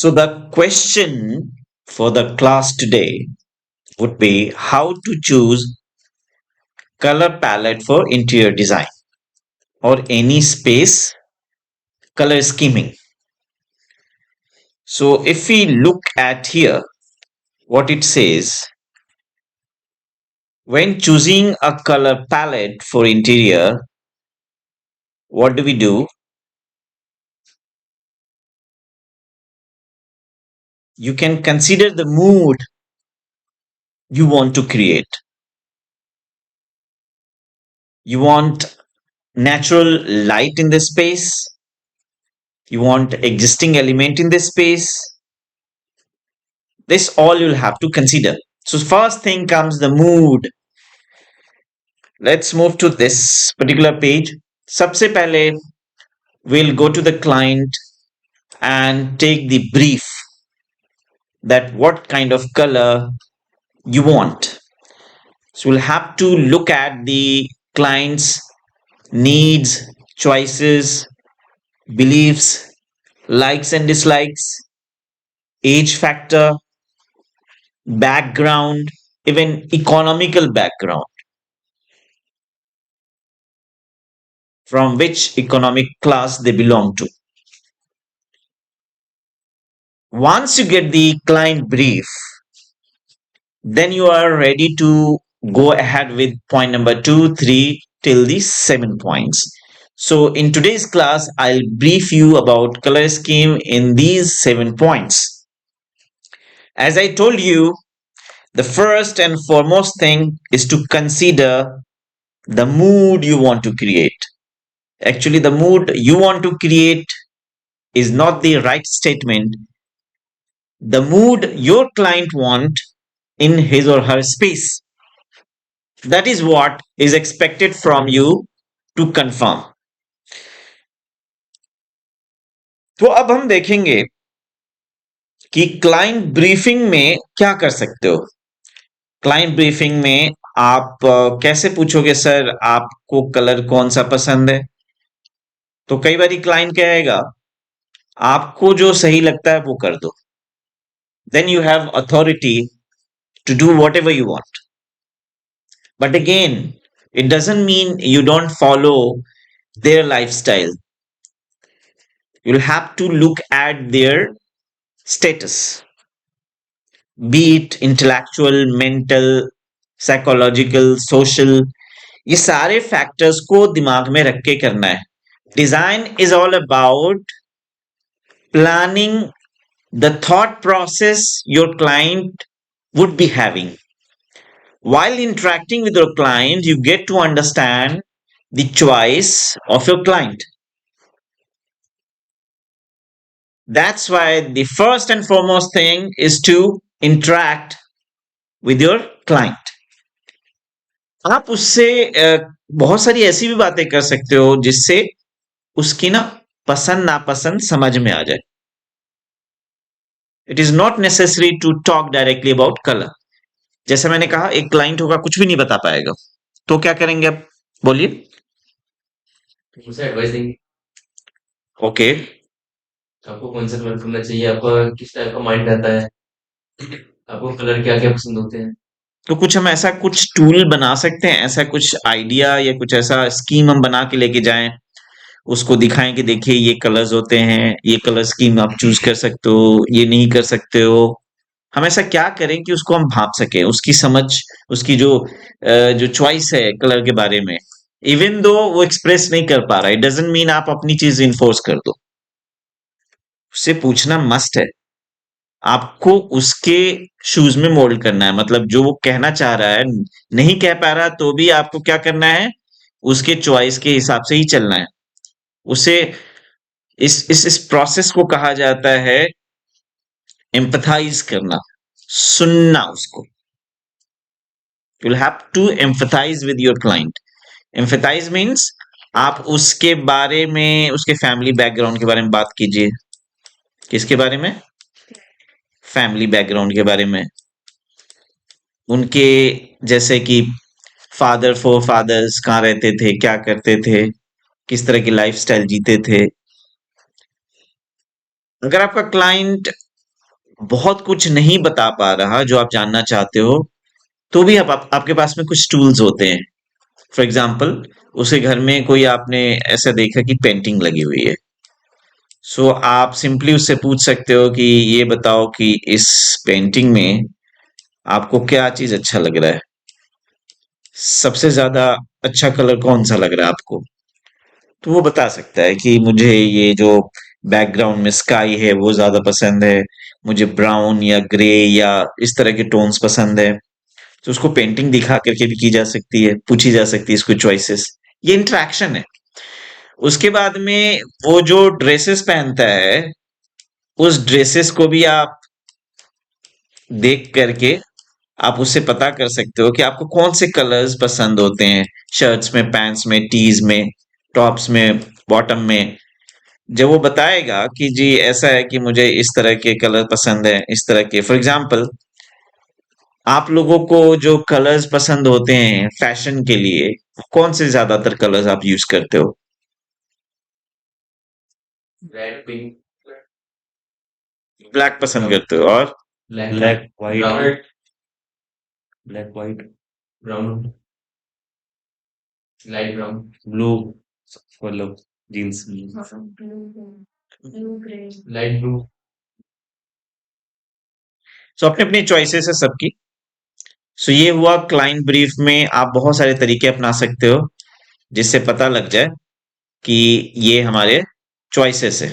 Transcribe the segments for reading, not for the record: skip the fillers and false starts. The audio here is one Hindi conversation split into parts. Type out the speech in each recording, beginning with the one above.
So the question for the class today would be how to choose color palette for interior design or any space color scheming. So if we look at here what it says, when choosing a color palette for interior, what do? You can consider the mood you want to create. You want natural light in the space. You want existing element in the space. This all you'll have to consider. So first thing comes the mood. Let's move to this particular page. सबसे पहले we'll go to the client and take the brief that what kind of color you want. So we'll have to look at the client's needs, choices, beliefs, likes and dislikes, age factor, background, even economical background, from which economic class they belong to. Once you get the client brief, then you are ready to go ahead with point number 2, 3 till the 7 points. So in today's class, I'll brief you about color scheme in these 7 points. As I told you, the first and foremost thing is to consider the mood you want to create. Actually, the mood you want to create is not the right statement. The mood your client want in his or her space. That is what is expected from you to confirm. तो अब हम देखेंगे कि क्लाइंट ब्रीफिंग में क्या कर सकते हो. क्लाइंट ब्रीफिंग में आप कैसे पूछोगे सर आपको कलर कौन सा पसंद है. तो कई बार क्लाइंट कहेगा आपको जो सही लगता है वो कर दो. Then you have authority to do whatever you want. But again, it doesn't mean you don't follow their lifestyle. You'll have to look at their status, be it intellectual, mental, psychological, social. ये सारे फैक्टर्स को दिमाग में रख के करना है. Design is all about planning the thought process your client would be having. While interacting with your client, you get to understand the choice of your client. That's why the first and foremost thing is to interact with your client. आप उससे बहुत सारी ऐसी भी बातें कर सकते हो जिससे उसकी ना पसंद नापसंद समझ में आ जाए. It is not necessary to talk directly about colour. जैसे मैंने कहा एक क्लाइंट होगा कुछ भी नहीं बता पाएगा, तो क्या करेंगे आप बोलिए. उसे एडवाइस देंगे. ओके, आपको कौन सा कलर करना चाहिए, आपका किस टाइप का माइंड रहता है, आपको कलर क्या क्या पसंद होते हैं. तो कुछ हम ऐसा कुछ टूल बना सकते हैं, ऐसा कुछ आइडिया या कुछ ऐसा स्कीम हम बना के लेके जाएं, उसको दिखाएं कि देखिए ये कलर्स होते हैं, ये कलर स्कीम आप चूज कर सकते हो, ये नहीं कर सकते हो. हम ऐसा क्या करें कि उसको हम भाप सकें, उसकी समझ, उसकी जो चॉइस है कलर के बारे में, इवन दो वो एक्सप्रेस नहीं कर पा रहा है, इट डजंट मीन आप अपनी चीज इन्फोर्स कर दो. उससे पूछना मस्ट है. आपको उसके शूज में मोल्ड करना है. मतलब जो वो कहना चाह रहा है, नहीं कह पा रहा तो भी आपको क्या करना है, उसके चॉइस के हिसाब से ही चलना है. उसे इस प्रोसेस को कहा जाता है एम्पथाइज करना, सुनना उसको. you'll have to empathize with your client. Empathize means आप उसके बारे में, उसके फैमिली बैकग्राउंड के बारे में बात कीजिए. किसके बारे में? फैमिली बैकग्राउंड के बारे में. उनके जैसे कि फादर फोर फादर्स कहाँ रहते थे, क्या करते थे, किस तरह की लाइफस्टाइल जीते थे. अगर आपका क्लाइंट बहुत कुछ नहीं बता पा रहा जो आप जानना चाहते हो, तो भी आपके पास में कुछ टूल्स होते हैं। फॉर एग्जाम्पल, उसे घर में कोई आपने ऐसा देखा कि पेंटिंग लगी हुई है, सो आप सिंपली उससे पूछ सकते हो कि ये बताओ कि इस पेंटिंग में आपको क्या चीज अच्छा लग रहा है, सबसे ज्यादा अच्छा कलर कौन सा लग रहा है आपको। तो वो बता सकता है कि मुझे ये जो बैकग्राउंड में स्काई है वो ज्यादा पसंद है, मुझे ब्राउन या ग्रे या इस तरह के टोन्स पसंद है। तो उसको पेंटिंग दिखा करके भी की जा सकती है, पूछी जा सकती है इसको चॉइसेस। ये इंटरेक्शन है। उसके बाद में वो जो ड्रेसेस पहनता है, उस ड्रेसेस को भी आप देख करके आप उससे पता कर सकते हो कि आपको कौन से कलर्स पसंद होते हैं, शर्ट्स में, पैंट्स में, टीज में, टॉप्स में, बॉटम में। जब वो बताएगा कि जी ऐसा है कि मुझे इस तरह के कलर पसंद है, इस तरह के, फॉर एग्जांपल, आप लोगों को जो कलर्स पसंद होते हैं फैशन के लिए, कौन से ज्यादातर कलर्स आप यूज करते हो? रेड, पिंक, ब्लैक पसंद ब्राउन, करते हो, और black, black brown, white, black white, brown, light brown, blue, मतलब जीन्स। Light blue. सो अपने अपनी चॉइसेस है सबकी। सो ये हुआ क्लाइंट ब्रीफ में आप बहुत सारे तरीके अपना सकते हो जिससे पता लग जाए कि ये हमारे चॉइसेस है।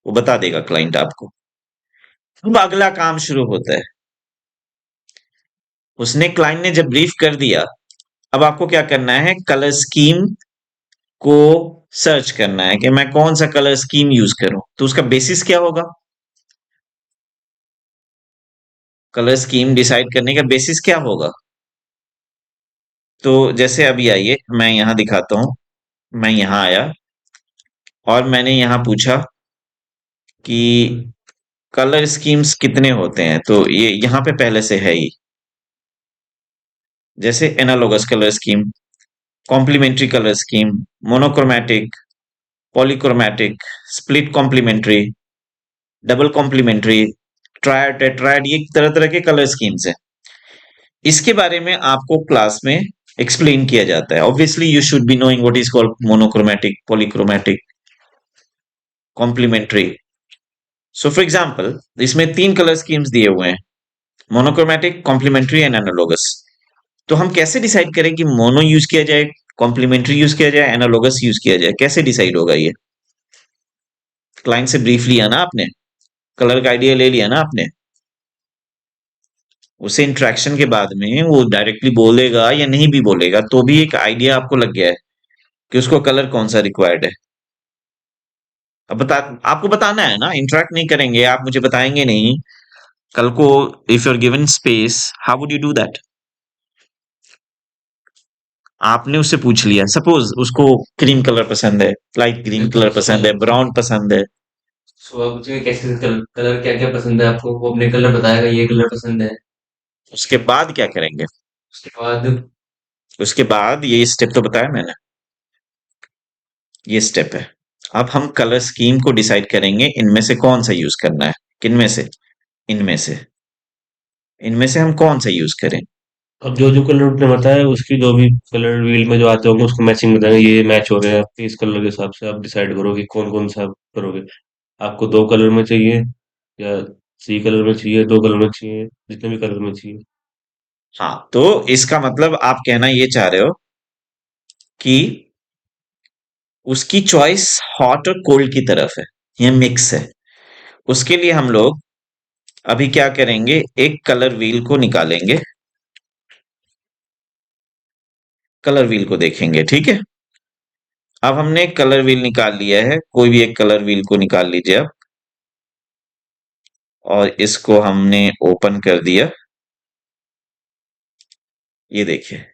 वो बता देगा क्लाइंट आपको। अब अगला काम शुरू होता है। उसने, क्लाइंट ने जब ब्रीफ कर दिया, अब आपको क्या करना है, कलर स्कीम को सर्च करना है कि मैं कौन सा कलर स्कीम यूज करूं। तो उसका बेसिस क्या होगा? कलर स्कीम डिसाइड करने का बेसिस क्या होगा? तो जैसे अभी आइए मैं यहां दिखाता हूं। मैं यहां आया और मैंने यहां पूछा कि कलर स्कीम्स कितने होते हैं, तो ये यहां पे पहले से है ही। जैसे analogous colour scheme, complementary colour scheme, monochromatic, polychromatic, split complementary, double complementary, triad, tetrad, ये तरह तरह के कलर स्कीम्स हैं। इसके बारे में आपको क्लास में एक्सप्लेन किया जाता है। Obviously you should be knowing what is called monochromatic, polychromatic, complementary. So for example, इसमें तीन कलर स्कीम्स दिए हुए हैं, मोनोक्रोमैटिक, कॉम्प्लीमेंट्री एंड एनालॉगस। तो हम कैसे डिसाइड करें कि मोनो यूज किया जाए, कॉम्प्लीमेंट्री यूज किया जाए, एनालॉगस यूज किया जाए? कैसे डिसाइड होगा ये? क्लाइंट से ब्रीफ लिया ना आपने, कलर का आइडिया ले लिया ना आपने, उसे इंटरेक्शन के बाद में वो डायरेक्टली बोलेगा या नहीं भी बोलेगा तो भी एक आइडिया आपको लग गया है कि उसको कलर कौन सा रिक्वायर्ड है। अब बता, आपको बताना है ना, इंटरेक्ट नहीं करेंगे आप, मुझे बताएंगे नहीं कल को। If you are given space, how would you do that? आपने उससे पूछ लिया, सपोज उसको क्रीम कलर पसंद है, लाइट क्रीम बिल्कुल कलर पसंद है, ब्राउन पसंद है। सो आप पूछेंगे कैसे कलर, कलर क्या क्या पसंद है आपको, वो अपने कलर बताएगा, ये कलर पसंद है। उसके बाद क्या करेंगे? उसके बाद उसके बाद ये स्टेप तो बताया मैंने, ये स्टेप है। अब हम कलर स्कीम को डिसाइड करेंगे, इनमें से कौन सा यूज करना है। किनमें से? इनमें से। इनमें से हम कौन सा यूज करें? अब जो जो कलर आपने बताया उसकी जो भी कलर व्हील में जो आते होंगे उसको मैचिंग बताएंगे, ये मैच हो रहे हैं आपके इस कलर के हिसाब से आप डिसाइड करो कि कौन कौन सा आप करोगे। आपको दो कलर में चाहिए या सी कलर में चाहिए, दो कलर में चाहिए, जितने भी कलर में चाहिए। हाँ, तो इसका मतलब आप कहना ये चाह रहे हो कि उसकी चॉइस हॉट और कोल्ड की तरफ है, ये मिक्स है। उसके लिए हम लोग अभी क्या करेंगे, एक कलर व्हील को निकालेंगे, कलर व्हील को देखेंगे, ठीक है। अब हमने कलर व्हील निकाल लिया है, कोई भी एक कलर व्हील को निकाल लीजिए अब, और इसको हमने ओपन कर दिया। ये देखिए,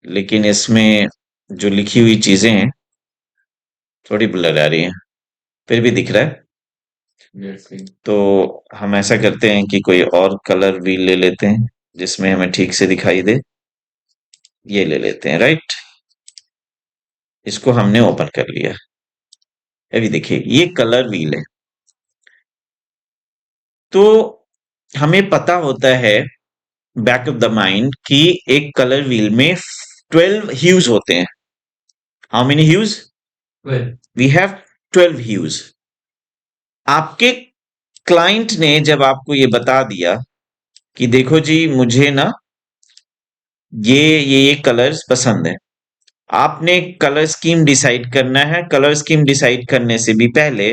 लेकिन इसमें जो लिखी हुई चीजें हैं थोड़ी ब्लर आ रही हैं, फिर भी दिख रहा है। तो हम ऐसा करते हैं कि कोई और कलर व्हील ले लेते हैं जिसमें हमें ठीक से दिखाई दे। ये ले लेते हैं, राइट। इसको हमने ओपन कर लिया। अभी देखिए, ये कलर व्हील है। तो हमें पता होता है बैक ऑफ द माइंड कि एक कलर व्हील में 12 ह्यूज होते हैं। How many hues? Well we have 12 hues. आपके क्लाइंट ने जब आपको ये बता दिया कि देखो जी मुझे ना ये कलर्स पसंद है, आपने कलर स्कीम डिसाइड करना है। कलर स्कीम डिसाइड करने से भी पहले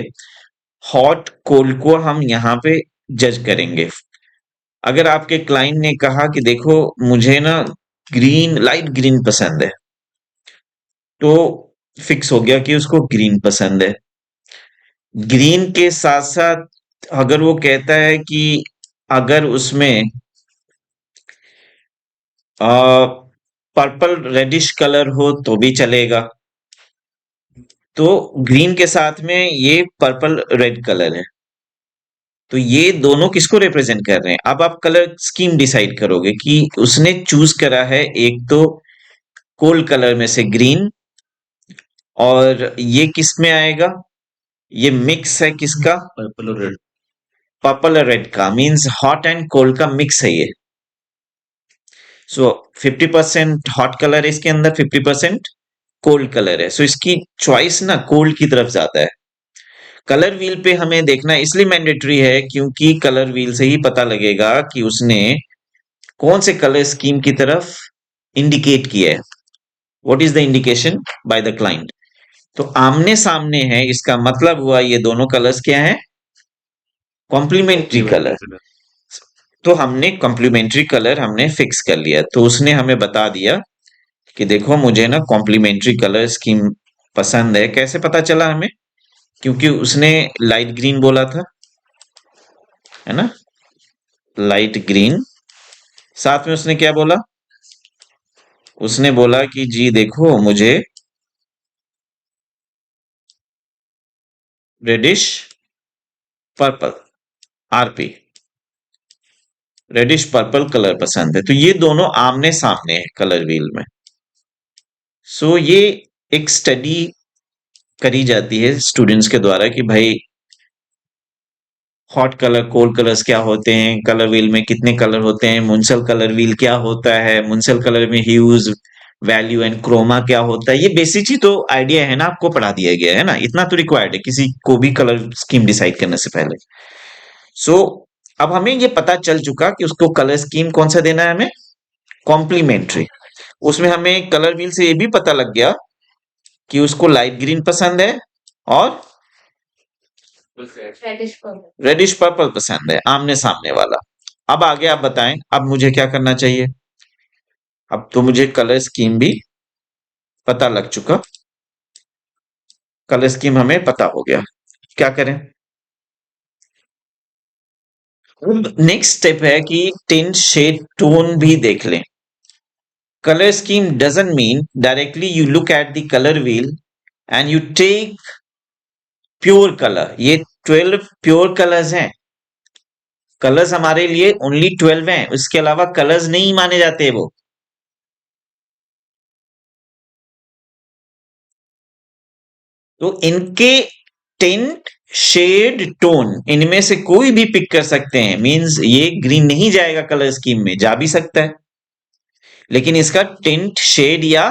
हॉट कोल्ड को हम यहाँ पे जज करेंगे। अगर आपके क्लाइंट ने कहा कि देखो मुझे ना ग्रीन, लाइट ग्रीन पसंद है, तो फिक्स हो गया कि उसको ग्रीन पसंद है। ग्रीन के साथ साथ अगर वो कहता है कि अगर उसमें पर्पल रेडिश कलर हो तो भी चलेगा, तो ग्रीन के साथ में ये पर्पल रेड कलर है। तो ये दोनों किसको रिप्रेजेंट कर रहे हैं? अब आप कलर स्कीम डिसाइड करोगे कि उसने चूज करा है एक तो कोल्ड कलर में से ग्रीन, और ये किस में आएगा? ये मिक्स है किसका? पर्पल और रेड। पर्पल और रेड का, मींस हॉट एंड कोल्ड का मिक्स है ये। सो 50% हॉट कलर है इसके अंदर, 50% कोल्ड कलर है। सो इसकी चॉइस ना कोल्ड की तरफ जाता है। कलर व्हील पे हमें देखना इसलिए मैंडेटरी है क्योंकि कलर व्हील से ही पता लगेगा कि उसने कौन से कलर स्कीम की तरफ इंडिकेट किया है। What is the indication by the client? तो आमने सामने है, इसका मतलब हुआ ये दोनों कलर्स क्या हैं? Complementary colour. तो हमने कॉम्प्लीमेंट्री कलर हमने फिक्स कर लिया, तो उसने हमें बता दिया कि देखो मुझे ना कॉम्प्लीमेंट्री कलर स्कीम पसंद है। कैसे पता चला हमें? क्योंकि उसने लाइट ग्रीन बोला था, है ना, लाइट ग्रीन। साथ में उसने क्या बोला? उसने बोला कि जी देखो मुझे reddish purple, RP, reddish purple colour पसंद है। तो ये दोनों आमने सामने है कलर व्हील में। सो ये एक स्टडी करी जाती है स्टूडेंट्स के द्वारा कि भाई हॉट कलर कोल्ड कलर्स क्या होते हैं, कलर व्हील में कितने कलर होते हैं, मुंसल कलर व्हील क्या होता है, मुंसल कलर में ह्यूज, वैल्यू एंड क्रोमा क्या होता है। ये बेसिक ही तो आइडिया है ना, आपको पढ़ा दिया गया है ना, इतना तो रिक्वायर्ड है किसी को भी कलर स्कीम डिसाइड करने से पहले। सो अब हमें ये पता चल चुका कि उसको कलर स्कीम कौन सा देना है हमें? कॉम्प्लीमेंट्री। उसमें हमें कलर व्हील से ये भी पता लग गया कि उसको लाइट ग्रीन पसंद है और रेडिश पर्पल। रेडिश पर्पल पसंद है, आमने सामने वाला। अब आगे आप बताएं, अब मुझे क्या करना चाहिए? अब तो मुझे कलर स्कीम भी पता लग चुका, कलर स्कीम हमें पता हो गया, क्या करें? नेक्स्ट स्टेप है कि टिंट शेड टोन भी देख लें। Colour scheme doesn't mean directly you look at the colour wheel and you take pure colour. ये 12 प्योर कलर्स हैं। कलर्स हमारे लिए ओनली 12 हैं, उसके अलावा कलर्स नहीं माने जाते वो। तो इनके टिंट शेड टोन इनमें से कोई भी पिक कर सकते हैं। मींस ये ग्रीन नहीं जाएगा कलर स्कीम में, जा भी सकता है, लेकिन इसका टिंट शेड या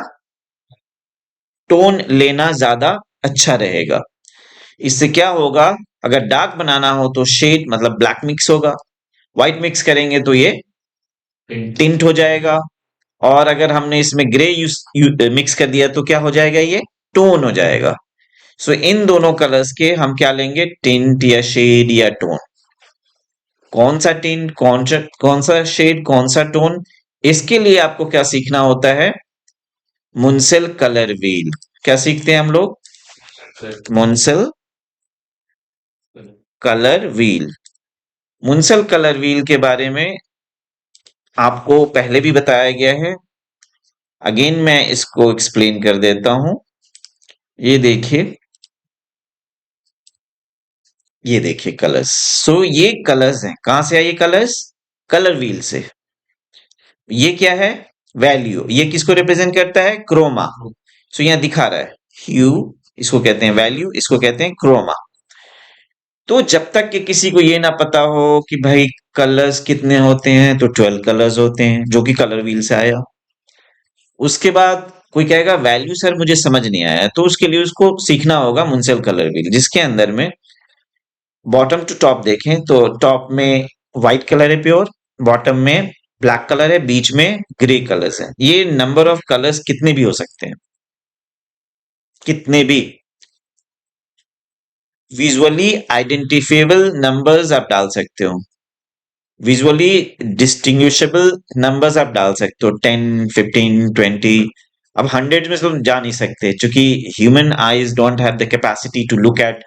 टोन लेना ज्यादा अच्छा रहेगा। इससे क्या होगा? अगर डार्क बनाना हो तो शेड मतलब ब्लैक मिक्स होगा, व्हाइट मिक्स करेंगे तो ये टिंट हो जाएगा, और अगर हमने इसमें ग्रे मिक्स कर दिया तो क्या हो जाएगा? ये टोन हो जाएगा। सो इन दोनों कलर्स के हम क्या लेंगे? टिंट या शेड या टोन। कौन सा टिंट, कौन सा शेड, कौन सा टोन, इसके लिए आपको क्या सीखना होता है? मुंसिल कलर व्हील। क्या सीखते हैं हम लोग? मुंसिल कलर व्हील। मुंसिल कलर व्हील के बारे में आपको पहले भी बताया गया है, अगेन मैं इसको एक्सप्लेन कर देता हूं। ये देखिए, ये देखिए कलर्स। सो ये कलर्स हैं, कहां से आए ये कलर्स? कलर व्हील से। ये क्या है? वैल्यू। ये किसको रिप्रेजेंट करता है? क्रोमा। सो यहां दिखा रहा है ह्यू, इसको कहते हैं वैल्यू, इसको कहते हैं क्रोमा। तो जब तक कि किसी को ये ना पता हो कि भाई कलर्स कितने होते हैं, तो 12 कलर्स होते हैं, जो कि कलर व्हील से आया। उसके बाद कोई कहेगा वैल्यू सर मुझे समझ नहीं आया, तो उसके लिए उसको सीखना होगा मुंसेल कलर व्हील, जिसके अंदर में बॉटम टू टॉप देखें तो टॉप में व्हाइट कलर है प्योर, बॉटम में ब्लैक कलर है, बीच में ग्रे कलर्स हैं। ये नंबर ऑफ कलर्स कितने भी हो सकते हैं, कितने भी विजुअली आइडेंटिफिएबल नंबर्स आप डाल सकते हो, विजुअली डिस्टिंग्विशेबल नंबर्स आप डाल सकते हो, 10, 15, 20। अब 100 में तो जा नहीं सकते, क्योंकि human eyes don't have the capacity to look at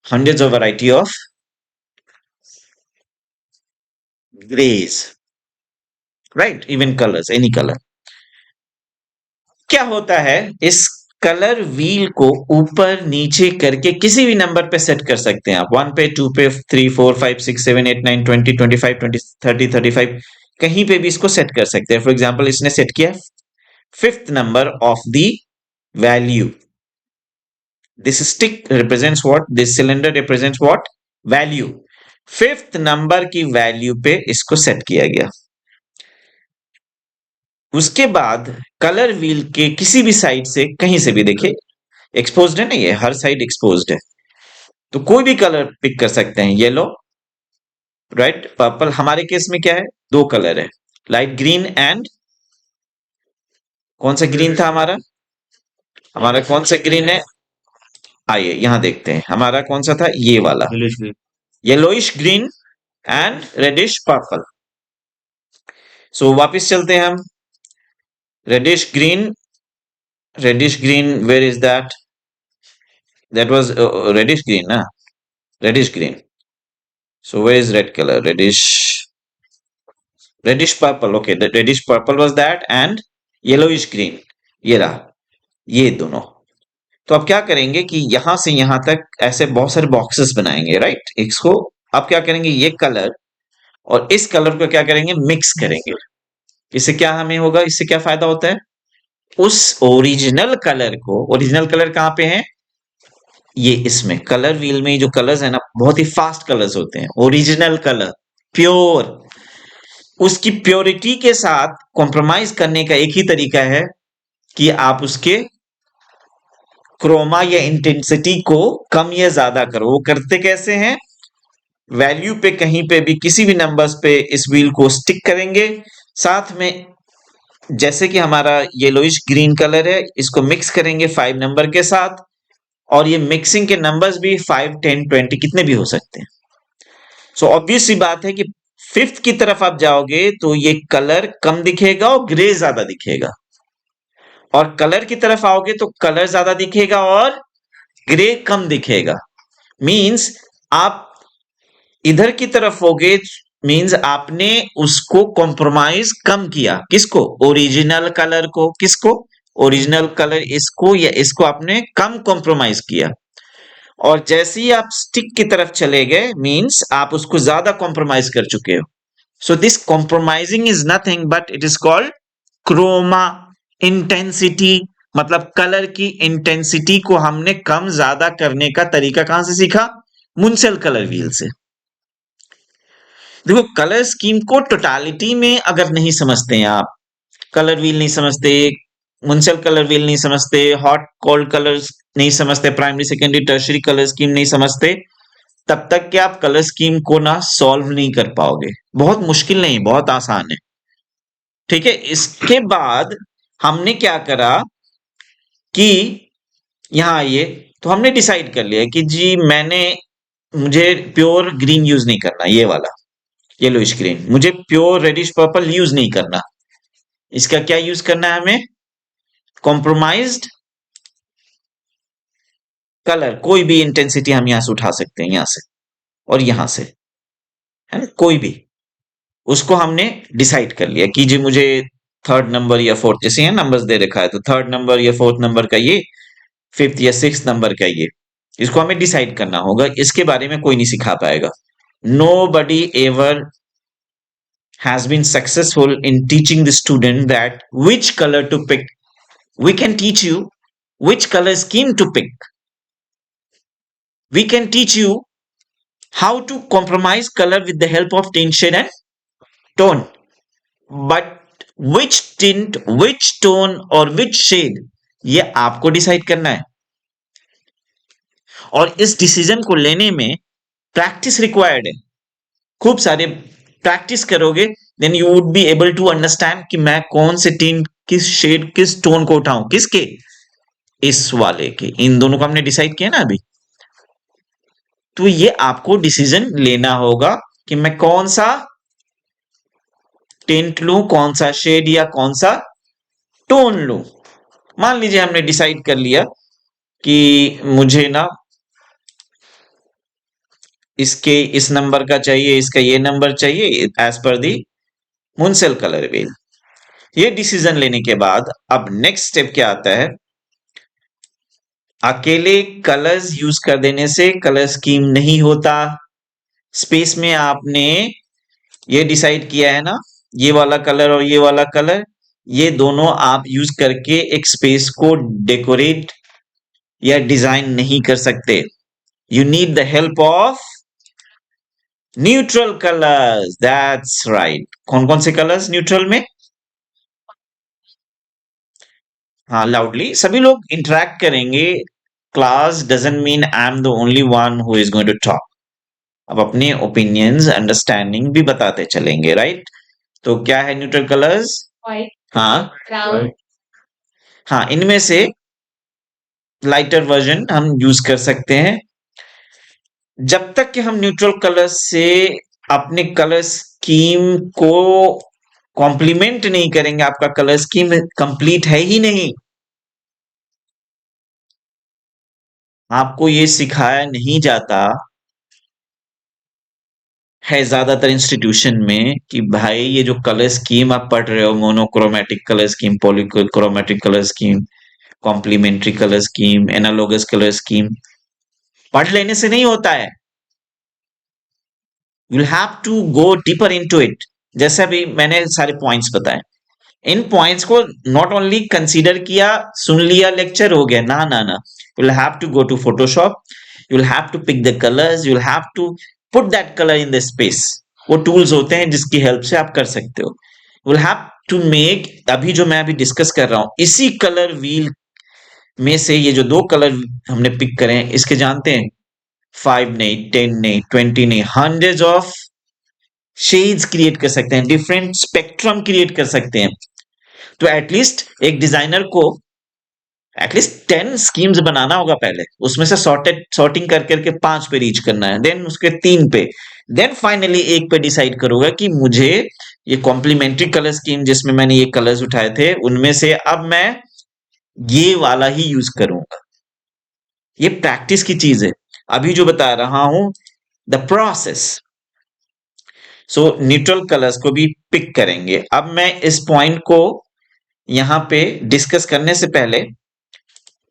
hundreds of variety of grays, right? Even colors, any color। क्या होता है, इस कलर व्हील को ऊपर नीचे करके किसी भी नंबर पे सेट कर सकते हैं आप, 1 पे, 2 पे, 3, 4, 5, 6, 7, 8, 9, 20, 25, 20, 30, 35, कहीं पे भी इसको सेट कर सकते हैं। फॉर एग्जाम्पल इसने सेट किया 5th number of the value, this stick represents what, this cylinder represents what, value. 5th number की वैल्यू पे इसको सेट किया गया। उसके बाद कलर व्हील के किसी भी साइड से, कहीं से भी, देखिए एक्सपोज्ड है ना, ये हर साइड एक्सपोज्ड है, तो कोई भी कलर पिक कर सकते हैं, येलो, रेड, पर्पल। हमारे केस में क्या है, दो कलर है, लाइट ग्रीन एंड कौन सा ग्रीन था हमारा, हमारा कौन सा ग्रीन है, आइए यहां देखते हैं, हमारा कौन सा था, ये वाला, yellowish green. Yellowish green and reddish purple. So वापस चलते हैं हम, reddish green, reddish green, where is that, that was reddish green ना, reddish green, so where is red color, reddish purple, okay, the reddish purple was that and yellowish green, ये रहा, ये दोनों। तो अब क्या करेंगे कि यहां से यहां तक ऐसे बहुत सारे बॉक्सेस बनाएंगे, राइट। इसको अब क्या करेंगे, ये कलर और इस कलर को क्या करेंगे, मिक्स करेंगे। इससे क्या हमें होगा, इससे क्या फायदा होता है, उस ओरिजिनल कलर को, ओरिजिनल कलर कहां पे है, ये इसमें कलर व्हील में जो कलर्स है ना, बहुत ही फास्ट कलर्स होते हैं, ओरिजिनल कलर, प्योर। उसकी प्योरिटी के साथ कॉम्प्रोमाइज करने का एक ही तरीका है कि आप उसके क्रोमा या इंटेंसिटी को कम या ज्यादा करो। वो करते कैसे हैं, वैल्यू पे कहीं पे भी किसी भी नंबर्स पे इस व्हील को स्टिक करेंगे, साथ में जैसे कि हमारा येलोइश ग्रीन कलर है, इसको मिक्स करेंगे 5 नंबर के साथ, और ये मिक्सिंग के नंबर्स भी 5, 10, 20 कितने भी हो सकते हैं। सो ऑब्वियस सी बात है कि 5th की तरफ आप जाओगे तो ये कलर कम दिखेगा और ग्रे ज्यादा दिखेगा, और कलर की तरफ आओगे तो कलर ज्यादा दिखेगा और ग्रे कम दिखेगा। मींस आप इधर की तरफ होगे, मींस आपने उसको कॉम्प्रोमाइज कम किया, किसको, ओरिजिनल कलर को, किसको, ओरिजिनल कलर, इसको या इसको आपने कम कॉम्प्रोमाइज किया। और जैसे ही आप स्टिक की तरफ चले गए, मींस आप उसको ज्यादा कॉम्प्रोमाइज कर चुके हो। So this compromising is nothing but it is called chroma intensity, मतलब कलर की इंटेंसिटी को हमने कम ज्यादा करने का तरीका कहां से सीखा, मुंसेल कलर व्हील से। देखो कलर स्कीम को टोटालिटी में अगर नहीं समझते हैं आप, कलर व्हील नहीं समझते, मुंसेल कलर व्हील नहीं समझते, हॉट कोल्ड कलर्स नहीं समझते, primary secondary tertiary colour scheme नहीं समझते, तब तक कि आप कलर स्कीम को ना सॉल्व नहीं कर पाओगे। बहुत मुश्किल नहीं, बहुत आसान है, ठीक है। इसके बाद हमने क्या करा कि यहां आइए, तो हमने डिसाइड कर लिया कि जी मुझे प्योर ग्रीन यूज नहीं करना, ये वाला येलोइश ग्रीन, मुझे प्योर रेडिश पर्पल यूज नहीं करना, इसका क्या यूज करना है हमें, कॉम्प्रोमाइज्ड कलर, कोई भी इंटेंसिटी हम यहां से उठा सकते हैं, यहां से और यहां से, है ना, कोई भी, उसको हमने डिसाइड कर लिया कि जी मुझे 3rd नंबर या 4th, जैसे यहाँ नंबर्स दे रखा है, तो 3rd नंबर या 4th नंबर का ये, 5th या 6th नंबर का ये, इसको हमें डिसाइड करना होगा। इसके बारे में कोई नहीं सिखा पाएगा। Nobody ever has been successful in teaching the student that which color to pick. We can teach you which color scheme to pick. We can teach you how to compromise color with the help of tint, shade and tone. But which tint, which tone और which shade, ये आपको डिसाइड करना है। और इस डिसीजन को लेने में प्रैक्टिस रिक्वायर्ड है। खूब सारे प्रैक्टिस करोगे then you would be able to understand कि मैं कौन से टिंट, किस शेड, किस टोन को उठाऊं, किसके, इस वाले के। इन दोनों को हमने डिसाइड किया ना अभी। तो ये आपको डिसीजन लेना होगा कि मैं कौन सा टिंट लूं, कौन सा शेड या कौन सा टोन लूं। मान लीजिए हमने डिसाइड कर लिया कि मुझे ना इसके इस नंबर का चाहिए, इसका ये नंबर चाहिए एज पर दी मुंसल कलर व्हील। ये डिसीजन लेने के बाद अब नेक्स्ट स्टेप क्या आता है, अकेले कलर्स यूज कर देने से कलर स्कीम नहीं होता। स्पेस में आपने ये डिसाइड किया है ना, ये वाला कलर और ये वाला कलर, ये दोनों आप यूज करके एक स्पेस को डेकोरेट या डिजाइन नहीं कर सकते। You need the help of neutral colours. That's right. कौन कौन से कलर्स न्यूट्रल में? हाँ, लाउडली सभी लोग इंटरेक्ट करेंगे। Class doesn't mean I am the only one who is going to talk. अब अपने ओपिनियंस, अंडरस्टैंडिंग भी बताते चलेंगे, राइट? तो क्या है न्यूट्रल कलर्स? व्हाइट, हाँ ब्राउन, हाँ, इनमें से लाइटर वर्जन हम यूज कर सकते हैं। जब तक कि हम न्यूट्रल कलर से अपने कलर स्कीम को कॉम्प्लीमेंट नहीं करेंगे, आपका कलर स्कीम कंप्लीट है ही नहीं। आपको ये सिखाया नहीं जाता है ज्यादातर इंस्टीट्यूशन में कि भाई ये जो कलर स्कीम आप पढ़ रहे हो, monochromatic colour scheme, polychromatic colour scheme, complementary colour scheme, analogous colour scheme, पढ़ लेने से नहीं होता है। You have to go deeper into it. जैसे अभी मैंने सारे पॉइंट्स बताए, इन पॉइंट्स को नॉट ओनली कंसीडर किया, सुन लिया, लेक्चर हो गया, ना ना ना। You will have to go to Photoshop, you will have to pick the colours, you will have to put that colour in the space. वो टूल्स होते हैं जिसकी हेल्प से आप कर सकते हो। You will have to make, अभी जो मैं अभी डिस्कस कर रहा हूं, इसी कलर व्हील में से ये जो दो कलर हमने पिक करे हैं, इसके जानते हैं 5 नहीं, 10 नहीं, 20 नहीं, हंड्रेड्स ऑफ शेड्स क्रिएट कर सकते हैं, डिफरेंट स्पेक्ट्रम क्रिएट कर सकते हैं। तो एटलीस्ट एक डिजाइनर को एटलीस्ट 10 स्कीम्स बनाना होगा पहले, उसमें से सॉर्टिंग कर करके 5 पे रीच करना है, देन उसके 3 पे, देन फाइनली एक पे डिसाइड करूंगा कि मुझे ये कॉम्प्लीमेंट्री कलर स्कीम जिसमें मैंने ये कलर्स उठाए थे उनमें से अब मैं ये वाला ही यूज करूंगा। ये प्रैक्टिस की चीज है, अभी जो बता रहा हूं the process. So neutral colours को भी पिक करेंगे। अब मैं इस पॉइंट को यहां पे डिस्कस करने से पहले,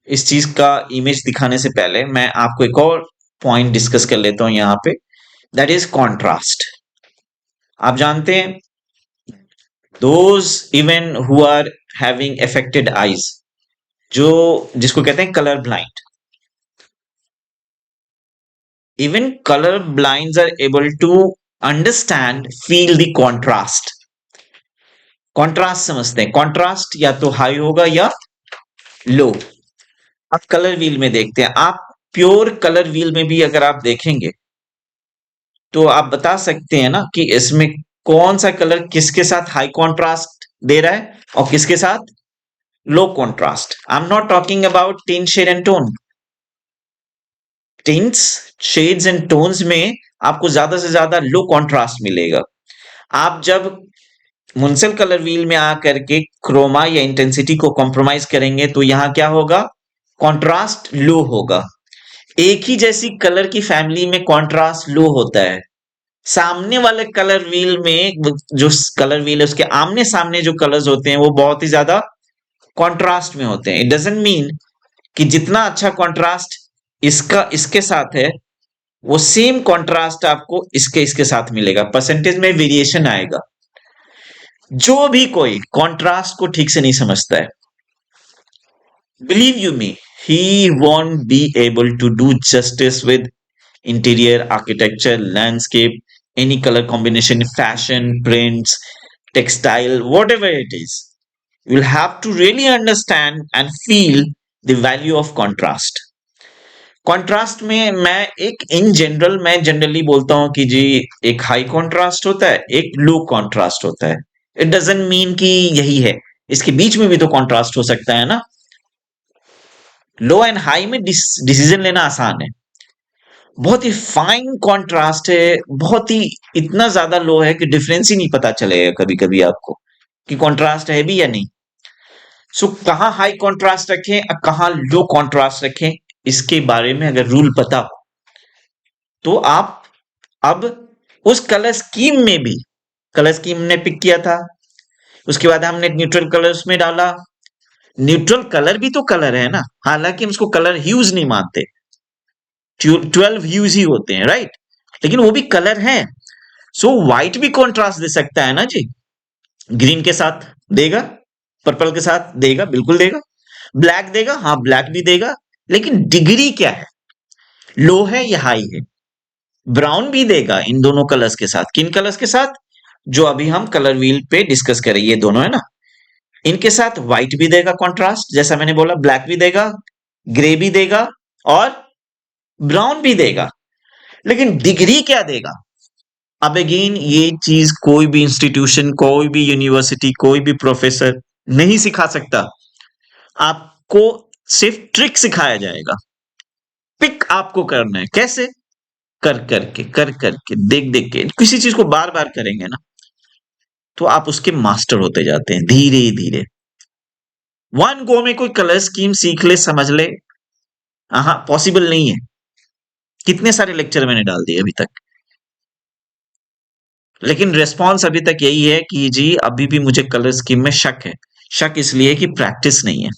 इस चीज का इमेज दिखाने से पहले, मैं आपको एक और पॉइंट डिस्कस कर लेता हूं यहां पे, दैट इज कॉन्ट्रास्ट। आप जानते हैं those even who are having affected eyes, जो जिसको कहते हैं colour blind, even colour blinds are able to understand, feel the contrast. Contrast समझते हैं, कॉन्ट्रास्ट या तो हाई होगा या लो। आप कलर व्हील में देखते हैं, आप प्योर कलर व्हील में भी अगर आप देखेंगे तो आप बता सकते हैं ना कि इसमें कौन सा कलर किसके साथ हाई कॉन्ट्रास्ट दे रहा है और किसके साथ low contrast. I am not talking about tint, shade and tone. Tints, shades and tones में आपको ज्यादा से ज्यादा लो कॉन्ट्रास्ट मिलेगा। आप जब मुंसल कलर व्हील में आकर के क्रोमा या इंटेंसिटी को कॉम्प्रोमाइज करेंगे तो यहां क्या होगा, कॉन्ट्रास्ट लो होगा। एक ही जैसी कलर की फैमिली में कॉन्ट्रास्ट लो होता है। सामने वाले कलर व्हील में, जो कलर व्हील है उसके आमने सामने जो कलर्स होते हैं वो बहुत ही ज्यादा कॉन्ट्रास्ट में होते हैं। इट डजंट मीन कि जितना अच्छा कॉन्ट्रास्ट इसका इसके साथ है वो सेम कॉन्ट्रास्ट आपको इसके इसके साथ मिलेगा, परसेंटेज में वेरिएशन आएगा। जो भी कोई कॉन्ट्रास्ट को ठीक से नहीं समझता है, believe you me, he won't be able to do justice with interior, architecture, landscape, any color combination, fashion, prints, textile, whatever it is. You'll have to really understand and feel the value of contrast. Contrast में मैं एक इन जनरल मैं जनरली बोलता हूं कि जी एक हाई कॉन्ट्रास्ट होता है, एक लो कॉन्ट्रास्ट होता है. इट डजंट मीन कि यही है, इसके बीच में भी तो कॉन्ट्रास्ट हो सकता है ना. लो एंड हाई में डिसीजन लेना आसान है. बहुत ही फाइन कॉन्ट्रास्ट है, बहुत ही इतना ज्यादा लो है कि डिफरेंस ही नहीं पता चलेगा कभी कभी आपको कि कॉन्ट्रास्ट है भी या नहीं. सो कहाँ हाई कॉन्ट्रास्ट रखें और कहाँ लो कॉन्ट्रास्ट रखें, इसके बारे में अगर रूल पता हो तो आप अब उस कलर स्कीम में भी, कलर स्कीम ने पिक किया था, उसके बाद हमने न्यूट्रल कलर्स में डाला. न्यूट्रल कलर भी तो कलर है ना, हालांकि हम उसको कलर ह्यूज नहीं मानते, 12 ह्यूज ही होते हैं, राइट, लेकिन वो भी कलर है. सो व्हाइट भी कॉन्ट्रास्ट दे सकता है ना जी. ग्रीन के साथ देगा, पर्पल के साथ देगा, बिल्कुल देगा. ब्लैक देगा, हाँ ब्लैक भी देगा, लेकिन डिग्री क्या है, लो है या हाई है. ब्राउन भी देगा इन दोनों कलर्स के साथ. किन कलर्स के साथ, जो अभी हम कलर व्हील पे डिस्कस करें, ये दोनों है ना, इनके साथ व्हाइट भी देगा कॉन्ट्रास्ट, जैसा मैंने बोला, ब्लैक भी देगा, ग्रे भी देगा और ब्राउन भी देगा. लेकिन डिग्री क्या देगा, अब अगेन ये चीज कोई भी इंस्टीट्यूशन, कोई भी यूनिवर्सिटी, कोई भी प्रोफेसर नहीं सिखा सकता. आपको सिर्फ ट्रिक सिखाया जाएगा. पिक आपको करना है, कैसे, कर करके देख देख के, किसी चीज को बार बार करेंगे ना तो आप उसके मास्टर होते जाते हैं धीरे धीरे. वन गो में कोई कलर स्कीम सीख ले, समझ ले, हाँ पॉसिबल नहीं है. कितने सारे लेक्चर मैंने डाल दिए अभी तक, लेकिन रेस्पॉन्स अभी तक यही है कि जी अभी भी मुझे कलर स्कीम में शक है. शक इसलिए कि प्रैक्टिस नहीं है.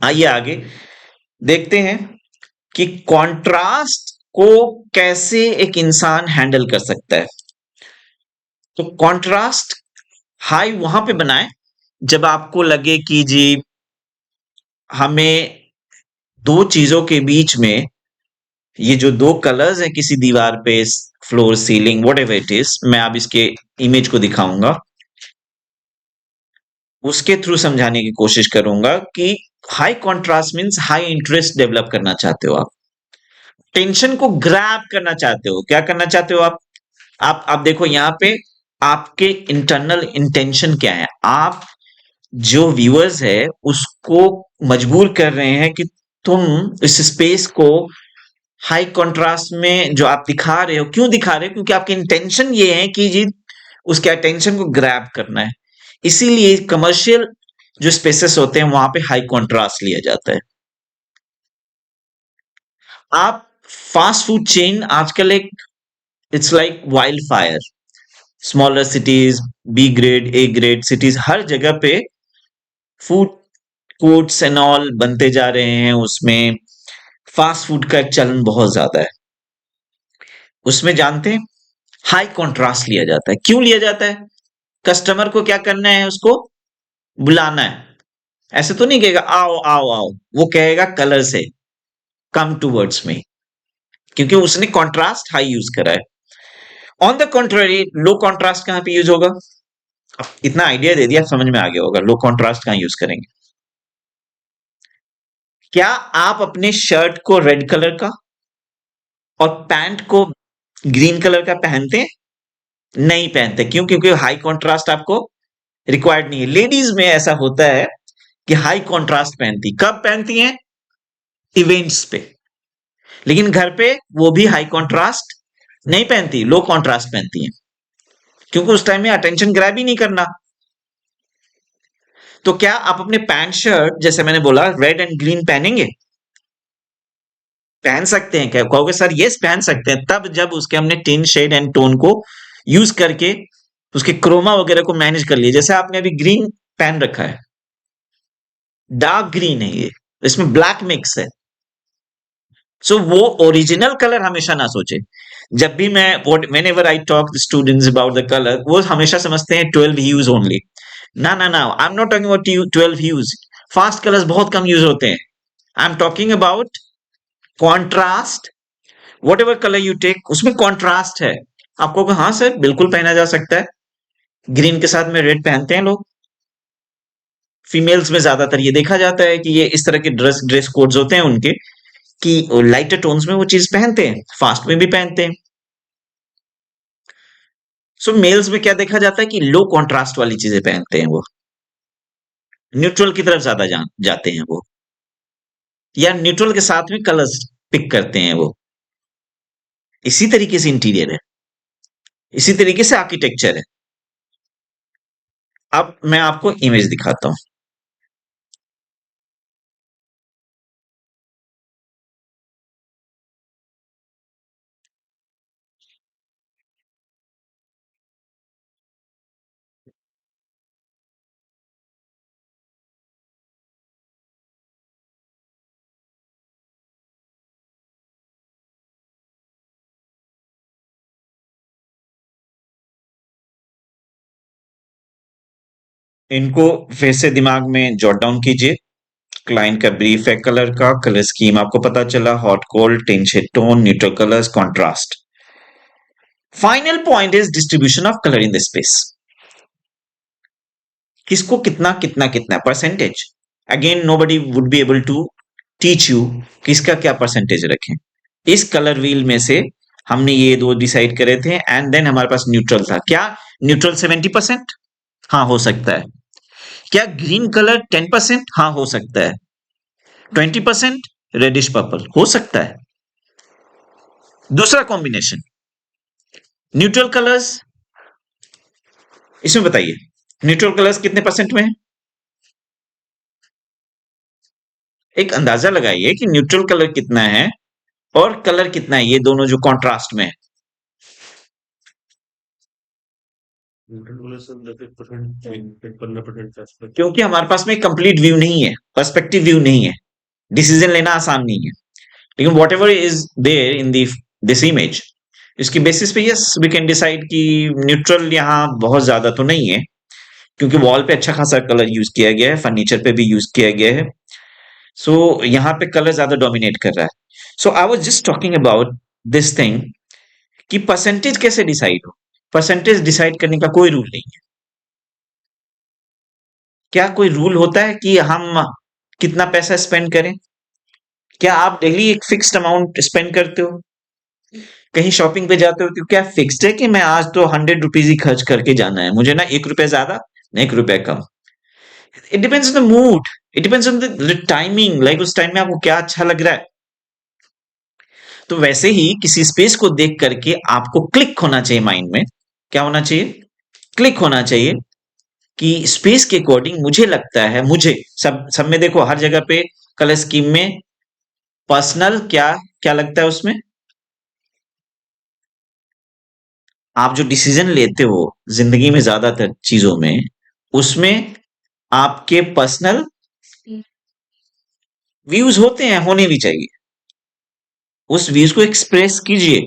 आइए आगे देखते हैं कि कॉन्ट्रास्ट को कैसे एक इंसान हैंडल कर सकता है. तो कॉन्ट्रास्ट हाई वहां पे बनाए जब आपको लगे कि जी हमें दो चीजों के बीच में, ये जो दो कलर्स हैं किसी दीवार पे, floor, ceiling, what ever it is, मैं अब इसके इमेज को दिखाऊंगा, उसके थ्रू समझाने की कोशिश करूंगा कि high contrast means high interest develop करना चाहते हो आप, टेंशन को ग्रैब करना चाहते हो. क्या करना चाहते हो आप देखो यहाँ पे आपके इंटरनल इंटेंशन क्या है. आप जो व्यूअर्स है उसको मजबूर कर रहे हैं कि तुम इस स्पेस को हाई कॉन्ट्रास्ट में जो आप दिखा रहे हो, क्यों दिखा रहे हो, क्योंकि आपकी इंटेंशन ये है कि जी उसके अटेंशन को ग्रैब करना है. इसीलिए कमर्शियल जो स्पेसेस होते हैं वहां पे हाई कॉन्ट्रास्ट लिया जाता है. आप फास्ट फूड चेन आजकल एक, it's like wild fire, smaller cities, B grade, A grade cities, हर जगह पे फूड कोर्ट्स एंड ऑल बनते जा रहे हैं. उसमें फास्ट फूड का एक चलन बहुत ज्यादा है. उसमें जानते हैं हाई कॉन्ट्रास्ट लिया जाता है. क्यों लिया जाता है, कस्टमर को क्या करना है, उसको बुलाना है. ऐसे तो नहीं कहेगा आओ आओ आओ, वो कहेगा कलर से कम टूवर्ड्स में, क्योंकि उसने कॉन्ट्रास्ट हाई यूज करा है. On the contrary low contrast कहां पे यूज होगा, इतना आइडिया दे दिया, समझ में आ गया होगा लो कॉन्ट्रास्ट कहां यूज करेंगे. क्या आप अपने शर्ट को रेड कलर का और पैंट को ग्रीन कलर का पहनते हैं, नहीं पहनते. क्यों, क्योंकि हाई कॉन्ट्रास्ट आपको रिक्वायर्ड नहीं है. लेडीज में ऐसा होता है कि हाई कॉन्ट्रास्ट पहनती, कब पहनती हैं, इवेंट्स पे, लेकिन घर पे वो भी हाई कॉन्ट्रास्ट नहीं पहनती, लो कॉन्ट्रास्ट पहनती हैं, क्योंकि उस टाइम में अटेंशन ग्रैब ही नहीं करना. तो क्या आप अपने पैंट शर्ट, जैसे मैंने बोला, रेड एंड ग्रीन पहनेंगे, पहन सकते हैं क्या, कहोगे सर यस पहन सकते हैं, तब जब उसके हमने टिन, शेड एंड टोन को यूज करके उसके क्रोमा वगैरह को मैनेज कर लिया. जैसे आपने अभी ग्रीन पहन रखा है, डार्क ग्रीन है ये, इसमें ब्लैक मिक्स है. सो वो ओरिजिनल कलर हमेशा ना सोचे. जब भी मैं whenever I talk to students about the color, वो हमेशा समझते हैं 12 hues only. ना ना ना, I'm not talking about 12 hues. Fast colours बहुत कम यूज होते हैं. I'm talking about contrast whatever colour you take, उसमें कॉन्ट्रास्ट है। आपको कहा, हाँ सर बिल्कुल पहना जा सकता है, ग्रीन के साथ में रेड पहनते हैं लोग। फीमेल्स में ज्यादातर ये देखा जाता है कि ये इस तरह के ड्रेस ड्रेस कोड्स होते हैं उनके, कि लाइटर टोन्स में वो चीज पहनते हैं, फास्ट में भी पहनते हैं। सो मेल्स में क्या देखा जाता है कि लो कॉन्ट्रास्ट वाली चीजें पहनते हैं, वो न्यूट्रल की तरफ ज्यादा जाते हैं वो, या न्यूट्रल के साथ में कलर्स पिक करते हैं वो। इसी तरीके से इंटीरियर है, इसी तरीके से आर्किटेक्चर है। अब मैं आपको इमेज दिखाता हूं। इनको फिर से दिमाग में जॉट डाउन कीजिए। क्लाइंट का ब्रीफ है, कलर का, कलर स्कीम आपको पता चला, hot cold, tint shade tone, neutral colours, contrast. Final point is distribution of colour in the space. किसको कितना कितना कितना percentage. Again nobody would be able to teach you किसका क्या परसेंटेज रखें। इस कलर व्हील में से हमने ये दो डिसाइड करे थे, एंड देन हमारे पास न्यूट्रल था। क्या न्यूट्रल 70%? हाँ हो सकता है। क्या ग्रीन कलर 10%? हाँ हो सकता है। 20% रेडिश पर्पल हो सकता है। दूसरा कॉम्बिनेशन न्यूट्रल कलर्स, इसमें बताइए न्यूट्रल कलर्स कितने परसेंट में है। एक अंदाजा लगाइए कि न्यूट्रल कलर कितना है और कलर कितना है, ये दोनों जो कॉन्ट्रास्ट में है। क्योंकि हमारे पास में कंप्लीट व्यू नहीं है, पर्सपेक्टिव व्यू नहीं है, डिसीजन लेना आसान नहीं है। लेकिन whatever is there in this image, इसकी बेसिस पे यस वी कैन डिसाइड कि न्यूट्रल यहाँ बहुत ज्यादा तो नहीं है, क्योंकि वॉल पे अच्छा खासा कलर यूज किया गया है, फर्नीचर पे भी यूज किया गया है। सो यहाँ पे कलर ज्यादा डोमिनेट कर रहा है। So I was just talking about this thing कि परसेंटेज कैसे डिसाइड हो। परसेंटेज डिसाइड करने का कोई रूल नहीं है। क्या कोई रूल होता है कि हम कितना पैसा स्पेंड करें? क्या आप डेली एक फिक्स्ड अमाउंट स्पेंड करते हो? कहीं शॉपिंग पे जाते हो तो क्या फिक्स्ड है कि मैं आज तो 100 रुपीज ही खर्च करके जाना है, मुझे ना 1 रुपया ज्यादा ना 1 रुपया कम। It depends on the mood, it depends on the timing, like उस टाइम में आपको क्या अच्छा लग रहा है। तो वैसे ही किसी स्पेस को देख करके आपको क्लिक होना चाहिए माइंड में। क्या होना चाहिए? क्लिक होना चाहिए कि स्पेस के अकॉर्डिंग मुझे लगता है, मुझे सब सब में देखो हर जगह पे कलर स्कीम में पर्सनल क्या क्या लगता है उसमें। आप जो डिसीजन लेते हो जिंदगी में ज्यादातर चीजों में, उसमें आपके पर्सनल व्यूज होते हैं, होने भी चाहिए। उस व्यूज को एक्सप्रेस कीजिए,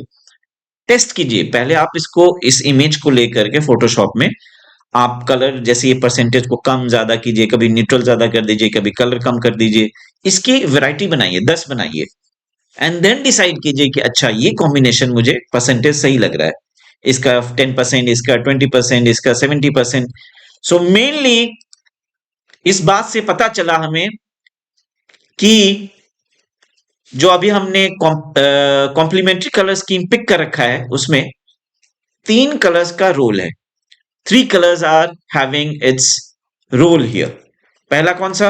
टेस्ट कीजिए। पहले आप इसको इस इमेज को लेकर के फोटोशॉप में आप कलर जैसे ये परसेंटेज को कम ज्यादा कीजिए, कभी न्यूट्रल ज्यादा कर दीजिए, कभी कलर कम कर दीजिए। इसकी वैरायटी बनाइए, 10 बनाइए, एंड देन डिसाइड कीजिए कि अच्छा ये कॉम्बिनेशन मुझे परसेंटेज सही लग रहा है, इसका 10%, इसका 20%, इसका 70%। सो मेनली इस बात से पता चला हमें कि जो अभी हमने कॉम्प्लीमेंट्री कलर स्कीम पिक कर रखा है, उसमें 3 कलर्स का रोल है। 3 colors are having its role here. पहला कौन सा?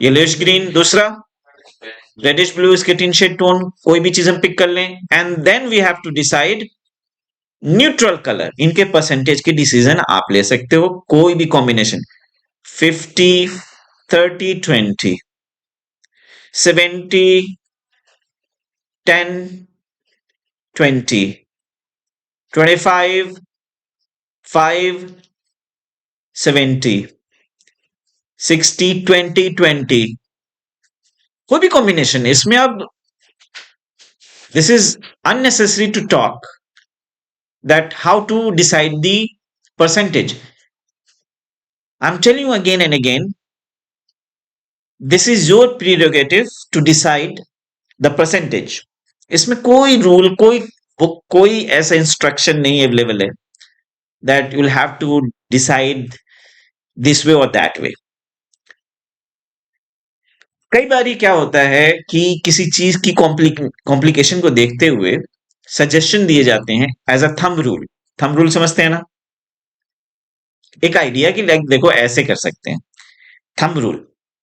Yellowish green. दूसरा रेडिश ब्लू, इसके टिन शेड टोन, कोई भी चीज हम पिक कर लें, and then we have to decide neutral colour. इनके परसेंटेज की डिसीजन आप ले सकते हो, कोई भी कॉम्बिनेशन 50, 30, 20, 70, 10, 20, 25, 5, 70, 60, 20, 20, कोई भी कॉम्बिनेशन। इसमें अब this is unnecessary to talk that how to decide the percentage. I am telling you again and again, this is your prerogative to decide the percentage. इसमें कोई रूल, कोई बुक, कोई ऐसा इंस्ट्रक्शन नहीं अवेलेबल है that you will have to decide this way और दैट वे। कई बारी क्या होता है कि किसी चीज की कॉम्प्लिकेशन को देखते हुए सजेशन दिए जाते हैं as a thumb rule. Thumb rule समझते हैं ना? एक आइडिया की लाइक देखो ऐसे कर सकते हैं थंब रूल।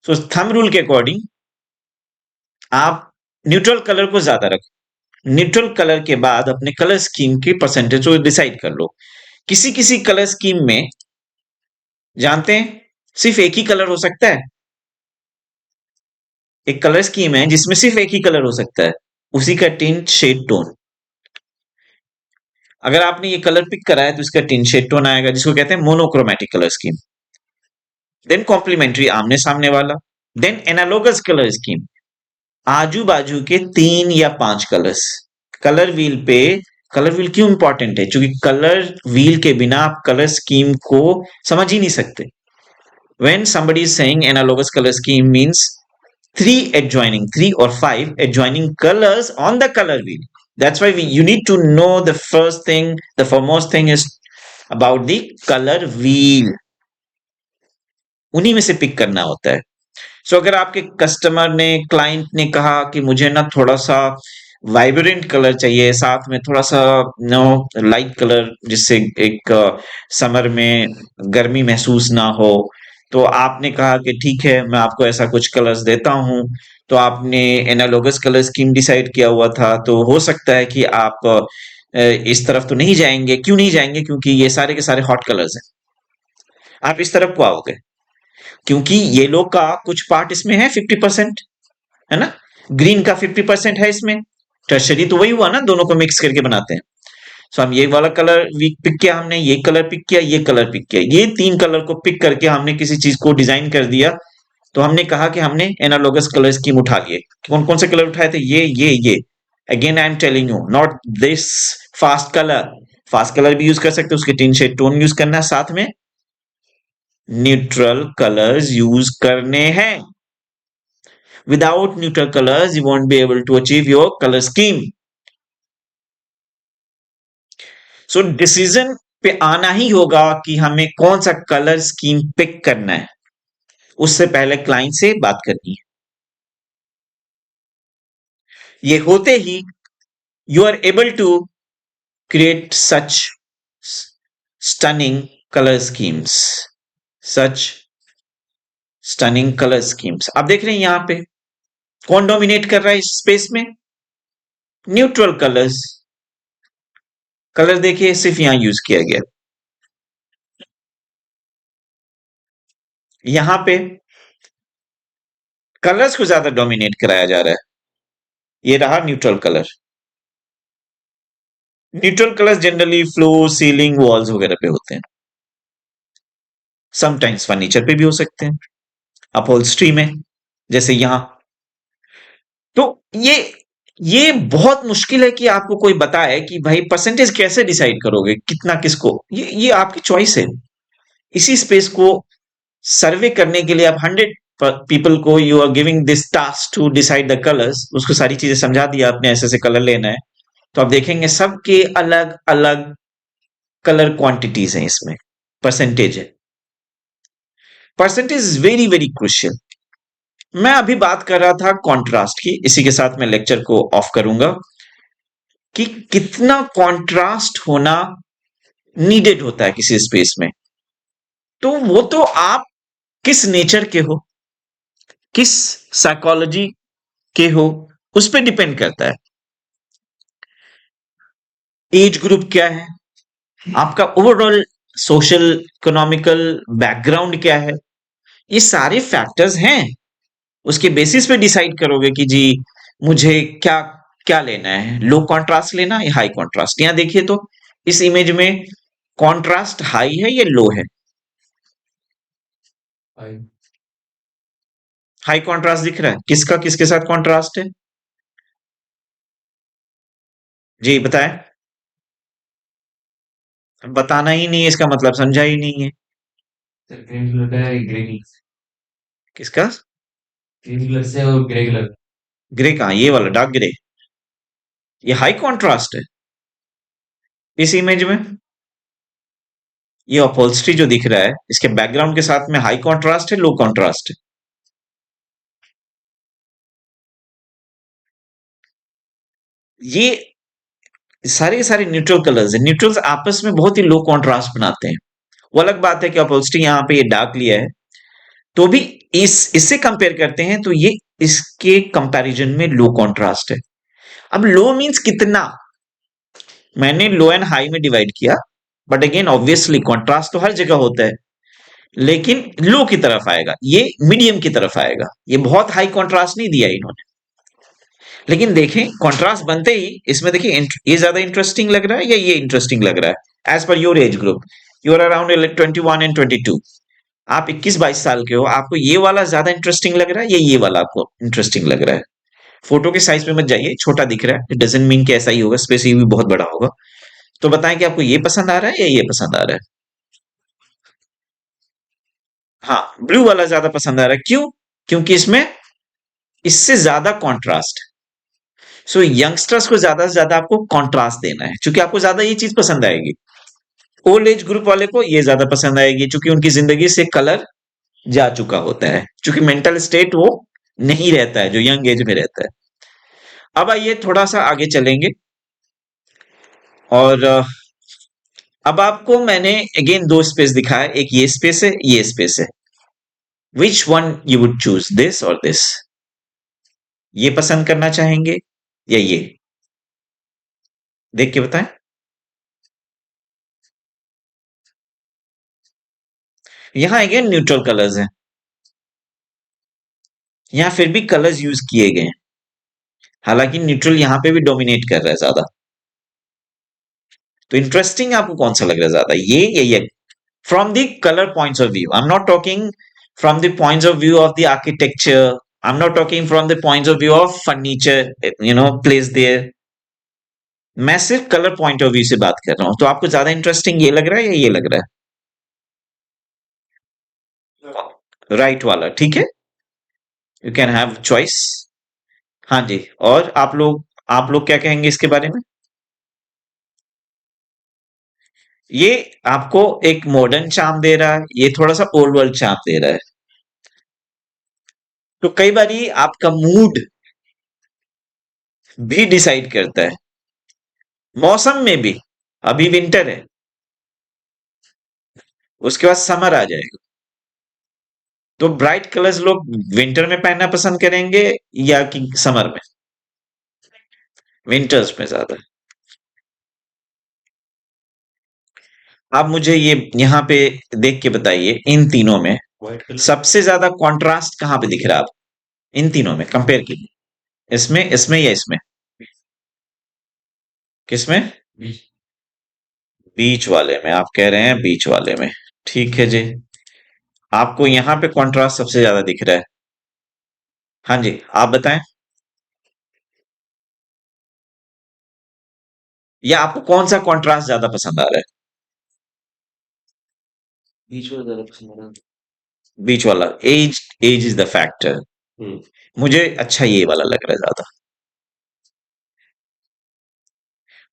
सो थंब रूल के अकॉर्डिंग आप न्यूट्रल कलर को ज्यादा रखो, न्यूट्रल कलर के बाद अपने कलर स्कीम की परसेंटेज को डिसाइड कर लो। किसी किसी कलर स्कीम में जानते हैं सिर्फ एक ही कलर हो सकता है। एक कलर स्कीम है जिसमें सिर्फ एक ही कलर हो सकता है, उसी का टिंट शेड टोन। अगर आपने ये कलर पिक करा है तो इसका टिंट शेड टोन आएगा, जिसको कहते हैं monochromatic colour scheme. Then complementary आमने सामने वाला। देन एनालोगस कलर स्कीम, आजू बाजू के 3 या 5 कलर्स। कलर व्हील पे, कलर व्हील क्यों इंपॉर्टेंट है? क्योंकि कलर व्हील के बिना आप कलर स्कीम को समझ ही नहीं सकते। When somebody is saying analogous color scheme means three or five adjoining colors on the color wheel. That's why you need to know the first thing, the foremost thing is about the color wheel. उन्हीं में से पिक करना होता है। सो अगर आपके कस्टमर ने, क्लाइंट ने कहा कि मुझे ना थोड़ा सा वाइब्रेंट कलर चाहिए, साथ में थोड़ा सा नो लाइट कलर, जिससे एक समर में गर्मी महसूस ना हो, तो आपने कहा कि ठीक है मैं आपको ऐसा कुछ कलर्स देता हूं। तो आपने एनालॉगस कलर स्कीम डिसाइड किया हुआ था, तो हो सकता है कि आप इस तरफ तो नहीं जाएंगे। क्यों नहीं जाएंगे? क्योंकि ये सारे के सारे हॉट कलर्स हैं। आप इस तरफ को आओगे क्योंकि येलो का कुछ पार्ट इसमें है 50%, है ना? ग्रीन का 50% है इसमें। टर्शरी तो वही हुआ ना, दोनों को मिक्स करके बनाते हैं। सो हम ये वाला कलर पिक किया, हमने ये कलर पिक किया, ये कलर पिक किया, ये 3 कलर को पिक करके हमने किसी चीज को डिजाइन कर दिया। तो हमने कहा कि हमने एनालॉगस कलर स्कीम उठा लिए। कौन कौन से कलर उठाए थे? ये। Again I am telling you, not this fast colour. Fast colour भी यूज कर सकते हो, उसके टिन शेड टोन यूज करना है, साथ में न्यूट्रल कलर्स यूज करने हैं। Without neutral colors, you won't be able to achieve your color scheme. So decision पे आना ही होगा कि हमें कौन सा कलर स्कीम पिक करना है। उससे पहले क्लाइंट से बात करनी है। ये होते ही you are able to create such stunning colour schemes, such stunning colour schemes. आप देख रहे हैं यहां पे कौन डोमिनेट कर रहा है इस स्पेस में? Neutral colours. कलर देखिए सिर्फ यहां यूज किया गया। यहां पे कलर्स को ज्यादा डोमिनेट कराया जा रहा है। ये रहा neutral colour. Neutral colours generally floor, ceiling, walls वगैरह पे होते हैं। समटाइम्स फर्नीचर पे भी हो सकते हैं, अपहोल्स्ट्री में, जैसे यहां। तो ये बहुत मुश्किल है कि आपको कोई बताए कि भाई परसेंटेज कैसे डिसाइड करोगे, कितना किसको। ये आपकी चॉइस है। इसी स्पेस को सर्वे करने के लिए आप 100 पीपल को you are giving this task to decide the colours. उसको सारी चीजें समझा दिया आपने, ऐसे ऐसे कलर लेना है। तो आप देखेंगे सबके अलग अलग कलर क्वांटिटीज हैं, इसमें परसेंटेज है। Percentage is very very crucial. मैं अभी बात कर रहा था कॉन्ट्रास्ट की, इसी के साथ मैं लेक्चर को ऑफ करूंगा कि कितना कॉन्ट्रास्ट होना नीडेड होता है किसी स्पेस में। तो वो तो आप किस नेचर के हो, किस साइकोलॉजी के हो, उस पर डिपेंड करता है। एज ग्रुप क्या है, आपका ओवरऑल सोशल इकोनॉमिकल बैकग्राउंड क्या है, ये सारे फैक्टर्स हैं। उसके बेसिस पे डिसाइड करोगे कि जी मुझे क्या क्या लेना है, लो कॉन्ट्रास्ट लेना है या हाई कॉन्ट्रास्ट। यहां देखिए तो इस इमेज में कॉन्ट्रास्ट हाई है या लो है? हाय। हाई कॉन्ट्रास्ट दिख रहा है। किसका किसके साथ कॉन्ट्रास्ट है? जी बताएं। बताना ही नहीं है इसका मतलब समझा ही नहीं है। सर ग्रीन कलर का है, ग्रे कलर से। किसका? ग्रीन कलर से और ग्रे कलर। ग्रे कहाँ? ये वाला डार्क ग्रे। ये हाई कॉन्ट्रास्ट है इस इमेज में। ये अपहोल्स्ट्री जो दिख रहा है इसके बैकग्राउंड के साथ में हाई कॉन्ट्रास्ट है, लो कॉन्ट्रास्ट है? ये सारे के सारे न्यूट्रल कलर्स है। न्यूट्रल्स आपस में बहुत ही लो कॉन्ट्रास्ट बनाते हैं। वो अलग बात है कि अपहोल्स्ट्री यहाँ पे ये डार्क लिया है, तो भी इससे कंपेयर करते हैं तो ये इसके कंपैरिजन में लो कॉन्ट्रास्ट है। अब लो मींस कितना, मैंने लो एंड हाई में डिवाइड किया, बट अगेन ऑब्वियसली कॉन्ट्रास्ट तो हर जगह होता है, लेकिन लो की तरफ आएगा, ये मीडियम की तरफ आएगा। ये बहुत हाई कॉन्ट्रास्ट नहीं दिया इन्होंने, लेकिन देखें कॉन्ट्रास्ट बनते ही इसमें देखिए ये ज्यादा इंटरेस्टिंग लग रहा है या ये इंटरेस्टिंग लग रहा है? As per your age group, you are around 21 and 22, आप 21-22 साल के हो, आपको ये वाला ज्यादा इंटरेस्टिंग लग रहा है या ये वाला आपको इंटरेस्टिंग लग रहा है? फोटो के साइज पे मत जाइए, छोटा दिख रहा है, इट डजंट मीन कि ऐसा ही होगा, स्पेस भी बहुत बड़ा होगा। तो बताएं कि आपको ये पसंद आ रहा है या ये पसंद आ रहा है? हाँ, ब्लू वाला ज्यादा पसंद आ रहा है, क्यों? क्योंकि इसमें इससे ज्यादा कॉन्ट्रास्ट। सो यंगस्टर्स को ज्यादा से ज्यादा आपको कॉन्ट्रास्ट देना है, क्योंकि आपको ज्यादा ये चीज पसंद आएगी। ओल्ड एज ग्रुप वाले को ये ज्यादा पसंद आएगी, क्योंकि उनकी जिंदगी से कलर जा चुका होता है, क्योंकि मेंटल स्टेट वो नहीं रहता है जो यंग एज में रहता है। अब आइए थोड़ा सा आगे चलेंगे, और अब आपको मैंने अगेन दो स्पेस दिखाया, एक ये स्पेस है, ये स्पेस है। Which one you would choose, this और दिस? ये पसंद करना चाहेंगे या ये? देख के बताएं। यहां अगेन न्यूट्रल कलर्स हैं, यहां फिर भी कलर्स यूज किए गए हैं, हालांकि न्यूट्रल यहां पे भी डोमिनेट कर रहा है ज्यादा। तो इंटरेस्टिंग आपको कौन सा लग रहा है ज्यादा, ये या ये? From the colour points of view, I am not talking from the points of view of the architecture, I am not talking from the points of view of furniture place there. मैं सिर्फ कलर पॉइंट ऑफ व्यू से बात कर रहा हूं, तो आपको ज्यादा इंटरेस्टिंग ये लग रहा है या ये लग रहा है? राइट वाला, ठीक है, यू कैन हैव चॉइस। हाँ जी, और आप लोग क्या कहेंगे इसके बारे में? ये आपको एक मॉडर्न चार्म दे रहा है, ये थोड़ा सा ओल्ड वर्ल्ड चार्म दे रहा है। तो कई बारी आपका मूड भी डिसाइड करता है, मौसम में भी। अभी विंटर है, उसके बाद समर आ जाएगा, तो ब्राइट कलर्स लोग विंटर में पहनना पसंद करेंगे या कि समर में? विंटर्स में ज्यादा। आप मुझे ये यहाँ पे देख के बताइए, इन तीनों में व्हाइट कलर सबसे ज्यादा कंट्रास्ट कहाँ पे दिख रहा है आप? इन तीनों में कंपेयर कीजिए, इसमें या इसमें? किसमें? बीच। बीच वाले में, आप कह रहे हैं बीच वाले में। ठीक है जी, आपको यहाँ पे कंट्रास्ट सबसे ज्यादा दिख रहा है। हाँ जी, आप बताएं, या आपको कौन सा कंट्रास्ट ज्यादा पसंद आ रहा है? बीच में ज्यादा पसंद आ रहा बीच वाला। Age age is the factor. है। मुझे अच्छा ये वाला लग रहा है ज्यादा।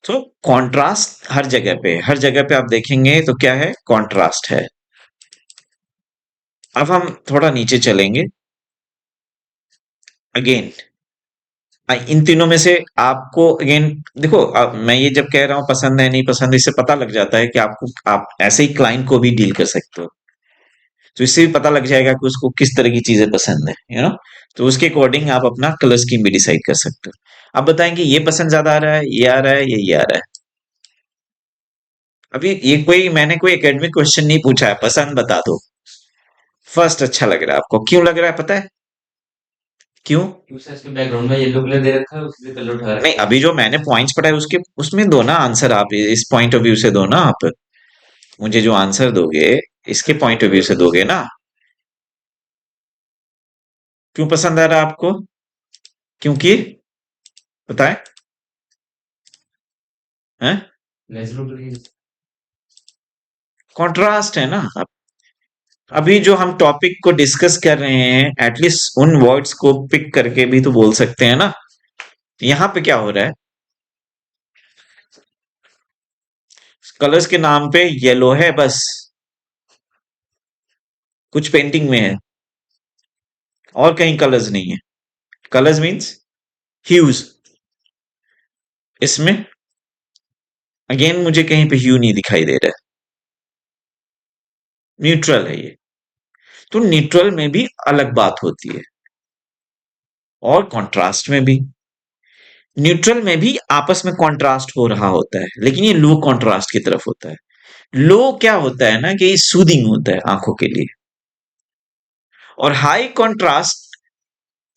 तो कंट्रास्ट हर जगह पे आप देखेंगे तो क्या है, कंट्रास्ट है। अब हम थोड़ा नीचे चलेंगे, अगेन इन तीनों में से आपको अगेन देखो, अब मैं ये जब कह रहा हूं पसंद है नहीं पसंद, इससे पता लग जाता है कि आप ऐसे ही क्लाइंट को भी डील कर सकते हो, तो इससे भी पता लग जाएगा कि उसको किस तरह की चीजें पसंद है, तो उसके अकॉर्डिंग आप अपना कलर स्कीम भी डिसाइड कर सकते हो। आप बताएंगे ये पसंद ज्यादा आ रहा है, ये आ रहा है, ये आ रहा है? अभी ये मैंने कोई एकेडमिक क्वेश्चन नहीं पूछा है, पसंद बता दो। फर्स्ट अच्छा लग रहा है आपको, क्यों लग रहा है पता है? क्यों? क्योंकि इसके बैकग्राउंड में येलो कलर दे रखा है, उसी से कलर उठा नहीं, रखा है। अभी जो मैंने पॉइंट्स पढ़ाए उसके उसमें दो ना आंसर, आप इस पॉइंट ऑफ व्यू से दो ना, आप मुझे जो आंसर दोगे इसके पॉइंट ऑफ व्यू से दोगे ना। क्यों पसंद आ रहा है आपको, क्योंकि बताएं, हैं? Natural colour. कॉन्ट्रास्ट है ना। अभी जो हम टॉपिक को डिस्कस कर रहे हैं, एटलीस्ट उन वर्ड्स को पिक करके भी तो बोल सकते हैं ना। यहाँ पे क्या हो रहा है, कलर्स के नाम पे येलो है बस, कुछ पेंटिंग में है और कहीं कलर्स नहीं है। Colours means huge. इसमें अगेन मुझे कहीं पे ह्यू नहीं दिखाई दे रहा है, न्यूट्रल है ये। तो न्यूट्रल में भी अलग बात होती है और कंट्रास्ट में भी। न्यूट्रल में भी आपस में कंट्रास्ट हो रहा होता है, लेकिन ये लो कंट्रास्ट की तरफ होता है। लो क्या होता है ना कि सूदिंग होता है आंखों के लिए, और हाई कंट्रास्ट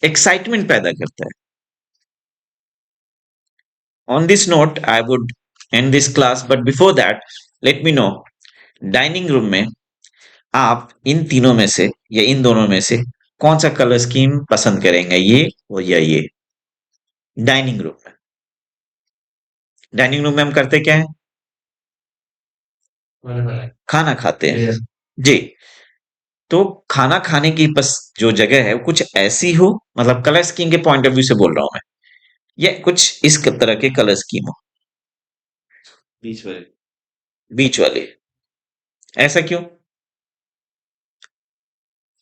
एक्साइटमेंट पैदा करता है। On this note I would and this class, but before that let me know, dining room में आप इन तीनों में से या इन दोनों में से कौन सा कलर स्कीम पसंद करेंगे, ये और या ये? डाइनिंग रूम में, डाइनिंग रूम में हम करते क्या है? खाना खाते हैं Yes. जी। तो खाना खाने की बस जो जगह है वो कुछ ऐसी हो, मतलब कलर स्कीम के पॉइंट ऑफ व्यू से बोल रहा हूं मैं, या कुछ इस तरह के कलर स्कीम हो, बीच वाले। बीच वाले। ऐसा क्यों?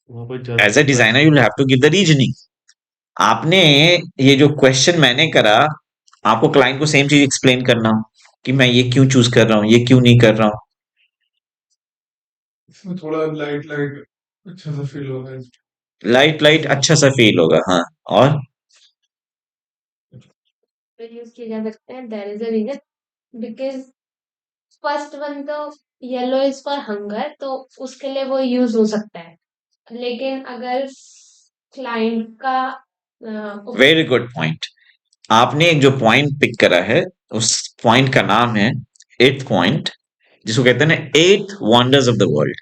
वहाँ पर ज़्यादा as a designer you have to give the reasoning. आपने ये जो क्वेश्चन मैंने करा, आपको क्लाइंट को सेम चीज एक्सप्लेन करना हो कि मैं ये क्यों चूज कर रहा हूँ, ये क्यों नहीं कर रहा हूँ। इसमें थोड़ा लाइट लाइट अच्छा सा फील होगा। लाइट लाइट अच्छा सा फील होगा, हाँ। और यूज किए जा सकते हैं, there is a reason, because first one तो येलो इज फॉर हंगर, तो उसके लिए वो यूज हो सकता है। लेकिन अगर क्लाइंट का वेरी गुड पॉइंट। आपने एक जो पॉइंट पिक करा है, उस पॉइंट का नाम है एट्थ पॉइंट, जिसको कहते हैं ना eight wonders of the world.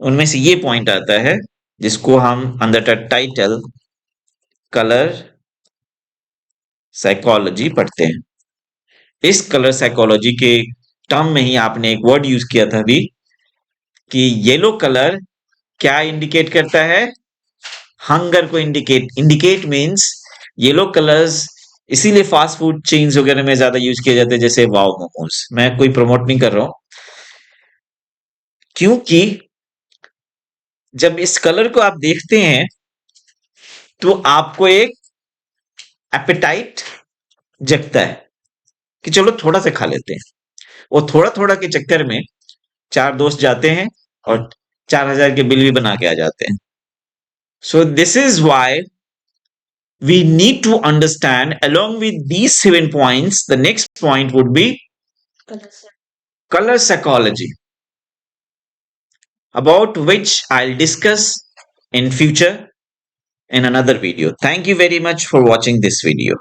उनमें से ये पॉइंट आता है जिसको हम under the title colour psychology पढ़ते हैं। इस कलर साइकोलॉजी के टर्म में ही आपने एक वर्ड यूज किया था अभी कि येलो कलर क्या इंडिकेट करता है? हंगर को इंडिकेट मीन्स येलो कलर्स इसीलिए फास्ट फूड चेन्स वगैरह में ज्यादा यूज किए जाते हैं, जैसे वाव मोमोज। मैं कोई प्रमोट नहीं कर रहा हूं, क्योंकि जब इस कलर को आप देखते हैं तो आपको एक एपेटाइट जगता है कि चलो थोड़ा सा खा लेते हैं। वो थोड़ा थोड़ा के चक्कर में चार दोस्त जाते हैं और 4,000 के बिल भी बना के आ जाते हैं। So this is why we need to understand, along with these 7 points, the next point would be color psychology, about which I'll discuss in future in another video. Thank you very much for watching this video.